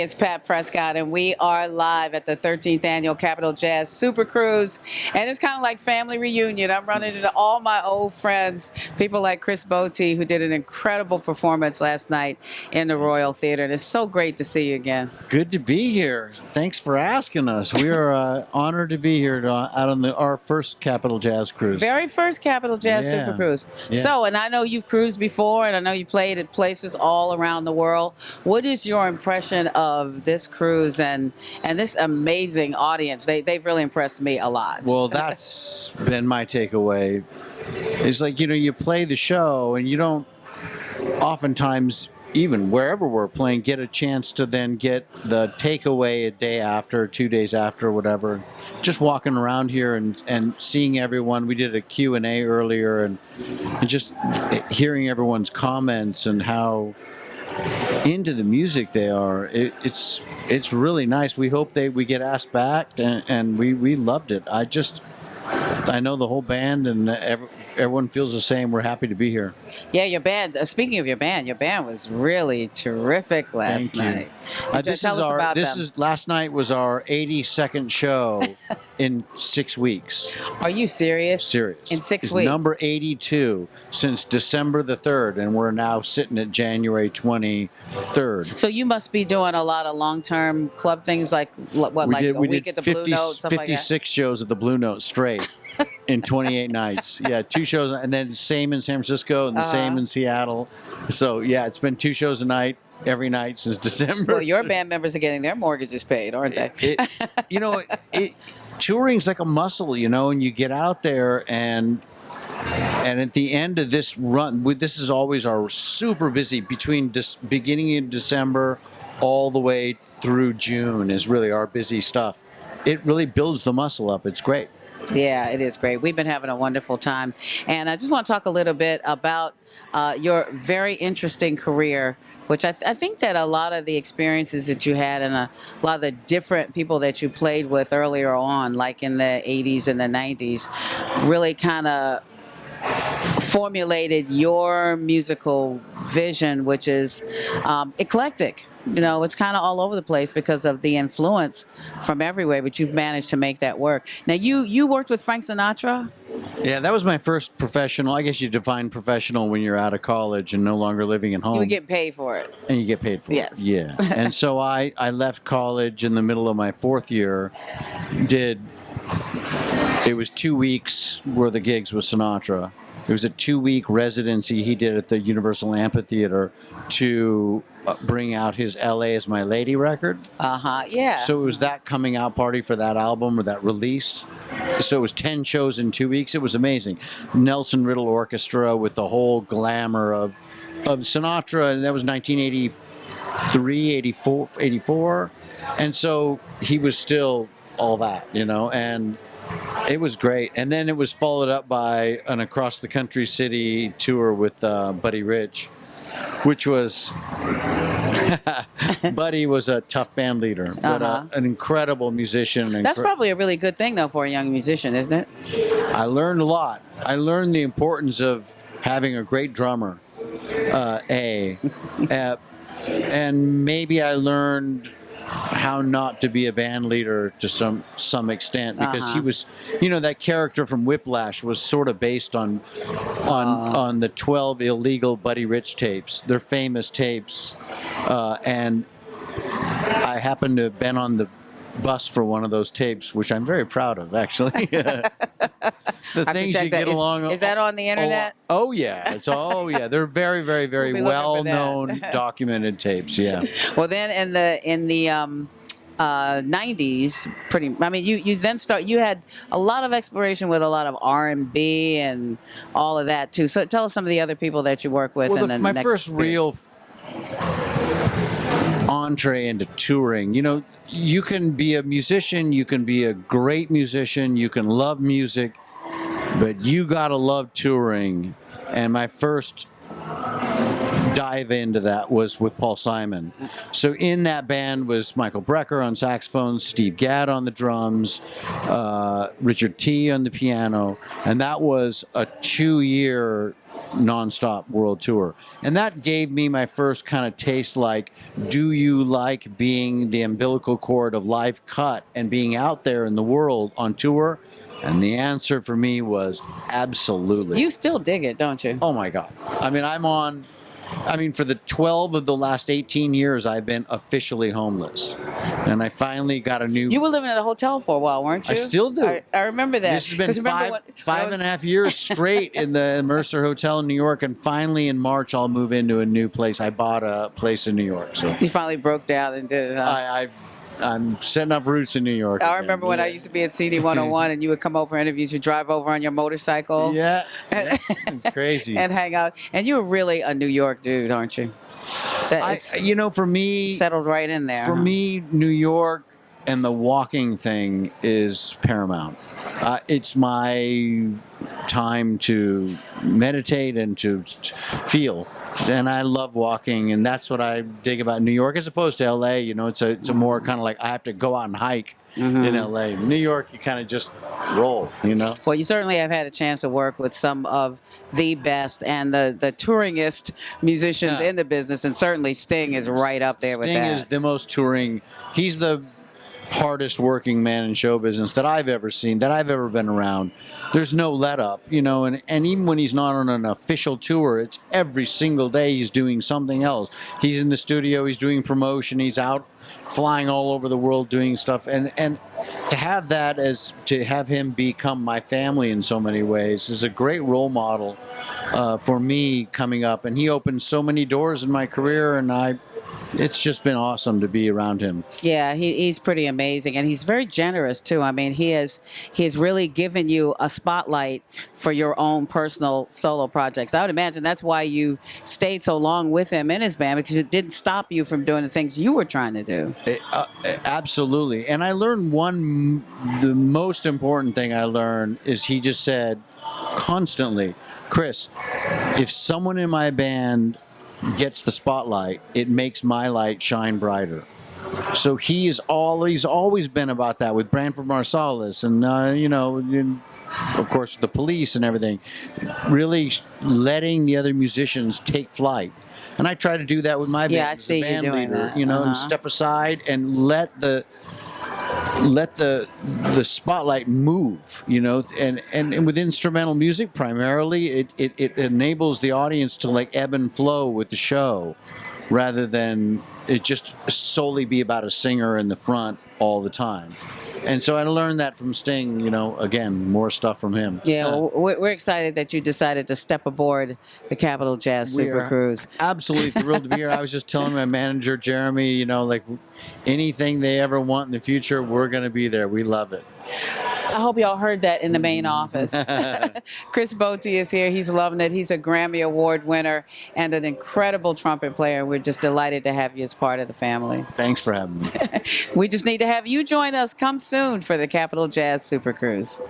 It's Pat Prescott, and we are live at the 13th Annual Capital Jazz SuperCruise. And it's kind of like family reunion. I'm running into all my old friends, people like Chris Botti, who did an incredible performance last night in the Royal Theater. And it's so great to see you again. Good to be here. Thanks for asking us. We are honored to be here out on our first Capital Jazz cruise. Very first Capital Jazz SuperCruise. Yeah. So, and I know you've cruised before, and I know you played at places all around the world. What is your impression of this cruise and this amazing audience? They've really impressed me a lot. Well, that's been my takeaway. It's like, you play the show and you don't oftentimes, even wherever we're playing, get a chance to then get the takeaway a day after, 2 days after, whatever. Just walking around here and seeing everyone. We did a Q&A earlier and just hearing everyone's comments and how into the music they are. It's really nice. We hope we get asked back, and we loved it. I know the whole band, and everyone feels the same. We're happy to be here. Yeah, your band. Speaking of your band was really terrific last night. Last night was our 82nd show in 6 weeks. Are you serious? Serious. In 6 it's weeks. Number 82 since December the 3rd, and we're now sitting at January 23rd. So you must be doing a lot of long-term club things, like what, a week at the Blue Note, stuff 56 like that? shows at the Blue Note straight. In 28 nights. Yeah, 2 shows, and then same in San Francisco and the same in Seattle. So, yeah, it's been 2 shows a night every night since December. Well, your band members are getting their mortgages paid, aren't they? Touring's like a muscle, and you get out there and at the end of this run, this is always our super busy between beginning of December all the way through June is really our busy stuff. It really builds the muscle up. It's great. Yeah, it is great. We've been having a wonderful time. And I just want to talk a little bit about your very interesting career, which I think that a lot of the experiences that you had and a lot of the different people that you played with earlier on, like in the 80s and the 90s, really kind of formulated your musical vision, which is eclectic. It's kind of all over the place because of the influence from everywhere, but you've managed to make that work. Now, you worked with Frank Sinatra? Yeah, that was my first professional. I guess you define professional when you're out of college and no longer living at home. You would get paid for it. And you get paid for it. Yes. Yeah. And so I left college in the middle of my 4th year, it was 2 weeks worth of gigs with Sinatra. It was a 2-week residency he did at the Universal Amphitheater to bring out his LA Is My Lady record. Yeah. So it was that coming out party for that album or that release. So it was 10 shows in 2 weeks. It was amazing. Nelson Riddle Orchestra with the whole glamour of Sinatra. And that was 1983, 84. And so he was still all that, and it was great. And then it was followed up by an across-the-country city tour with Buddy Rich, which was... Buddy was a tough band leader, but an incredible musician. That's probably a really good thing, though, for a young musician, isn't it? I learned a lot. I learned the importance of having a great drummer, and maybe I learned how not to be a band leader to some extent, because he was, that character from Whiplash was sort of based on the 12 illegal Buddy Rich tapes. They're famous tapes, and I happened to have been on the bus for one of those tapes, which I'm very proud of, actually. The things you get along. Is that on the internet? Oh yeah, They're very, very, very well-known, documented tapes. Yeah. Well, then in the 90s, you had a lot of exploration with a lot of R&B and all of that too. So tell us some of the other people that you work with. Well, my first real entree into touring. You can be a musician, you can be a great musician, you can love music, but you gotta love touring. And my first dive into that was with Paul Simon. So in that band was Michael Brecker on saxophone, Steve Gadd on the drums, Richard T on the piano, and that was a 2-year nonstop world tour. And that gave me my first kind of taste, like, do you like being the umbilical cord of live cut and being out there in the world on tour? And the answer for me was absolutely. You still dig it, don't you? Oh my God. I mean, for the 12 of the last 18 years, I've been officially homeless. And I finally got a new... You were living at a hotel for a while, weren't you? I still do. I remember that. This has been five and a half years straight in the Mercer Hotel in New York, and finally in March I'll move into a new place. I bought a place in New York. So you finally broke down and did it, huh? I'm setting up roots in New York. I remember when I used to be at CD 101 and you would come over for interviews, you drive over on your motorcycle. Yeah. It's crazy. And hang out. And you were really a New York dude, aren't you? For me... Settled right in there. For me, New York and the walking thing is paramount. It's my time to meditate and to feel. And I love walking, and that's what I dig about New York, as opposed to LA. You know, it's a more kind of like I have to go out and hike in LA. New York, you kind of just roll, you know. Well, you certainly have had a chance to work with some of the best and the touringest musicians in the business, and certainly Sting is right up there with that. Sting is the most touring. He's the hardest working man in show business that I've ever seen, that I've ever been around. There's no let up, you know, and even when he's not on an official tour, it's every single day he's doing something else. He's in the studio, he's doing promotion, he's out flying all over the world doing stuff, and to have that, as to have him become my family in so many ways, is a great role model for me coming up. And he opened so many doors in my career, and it's just been awesome to be around him. Yeah, he's pretty amazing, and he's very generous too. I mean, he has really given you a spotlight for your own personal solo projects. I would imagine that's why you stayed so long with him in his band, because it didn't stop you from doing the things you were trying to do. Absolutely. And I learned the most important thing I learned is he just said constantly, Chris, if someone in my band gets the spotlight, it makes my light shine brighter. So he's always been about that with Branford Marsalis and you know, of course the Police and everything, really letting the other musicians take flight. And I try to do that with my band. Yeah, I see you doing that. You know, and step aside and let the spotlight move, you know, and with instrumental music primarily, it enables the audience to like ebb and flow with the show, rather than it just solely be about a singer in the front all the time. And so I learned that from Sting, you know, again, more stuff from him. Yeah, well, we're excited that you decided to step aboard the Capitol Jazz SuperCruise. Absolutely thrilled to be here. I was just telling my manager, Jeremy, you know, like anything they ever want in the future, we're going to be there. We love it. I hope y'all heard that in the main office. Chris Botti is here. He's loving it. He's a Grammy Award winner and an incredible trumpet player. We're just delighted to have you as part of the family. Thanks for having me. We just need to have you join us. Come soon for the Capitol Jazz SuperCruise.